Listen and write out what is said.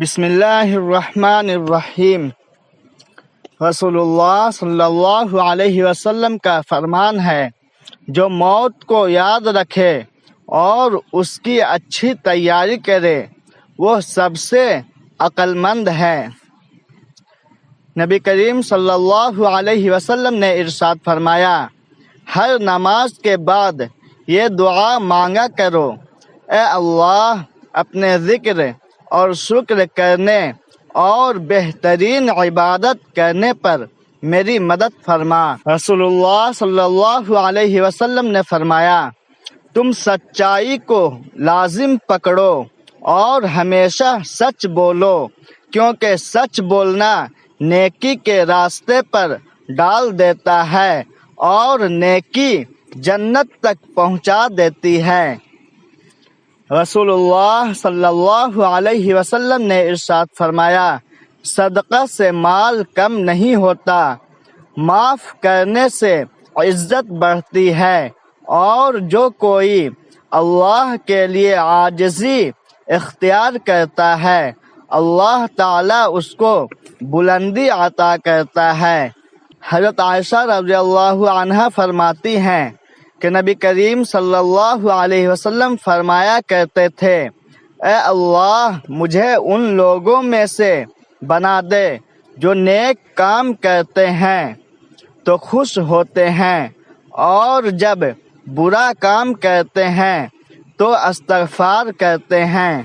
بسم اللہ الرحمن الرحیم۔ رسول اللہ صلی اللہ علیہ وسلم کا فرمان ہے، جو موت کو یاد رکھے اور اس کی اچھی تیاری کرے وہ سب سے عقل مند ہے۔ نبی کریم صلی اللہ علیہ وسلم نے ارشاد فرمایا، ہر نماز کے بعد یہ دعا مانگا کرو، اے اللہ اپنے ذکر اور شکر کرنے اور بہترین عبادت کرنے پر میری مدد فرما۔ رسول اللہ صلی اللہ علیہ وسلم نے فرمایا، تم سچائی کو لازم پکڑو اور ہمیشہ سچ بولو، کیونکہ سچ بولنا نیکی کے راستے پر ڈال دیتا ہے اور نیکی جنت تک پہنچا دیتی ہے۔ رسول اللہ صلی اللہ علیہ وسلم نے ارشاد فرمایا، صدقہ سے مال کم نہیں ہوتا، معاف کرنے سے عزت بڑھتی ہے، اور جو کوئی اللہ کے لیے عاجزی اختیار کرتا ہے اللہ تعالیٰ اس کو بلندی عطا کرتا ہے۔ حضرت عائشہ رضی اللہ عنہا فرماتی ہیں کہ نبی کریم صلی اللہ علیہ وسلم فرمایا کرتے تھے، اے اللہ مجھے ان لوگوں میں سے بنا دے جو نیک کام کرتے ہیں تو خوش ہوتے ہیں، اور جب برا کام کرتے ہیں تو استغفار کرتے ہیں۔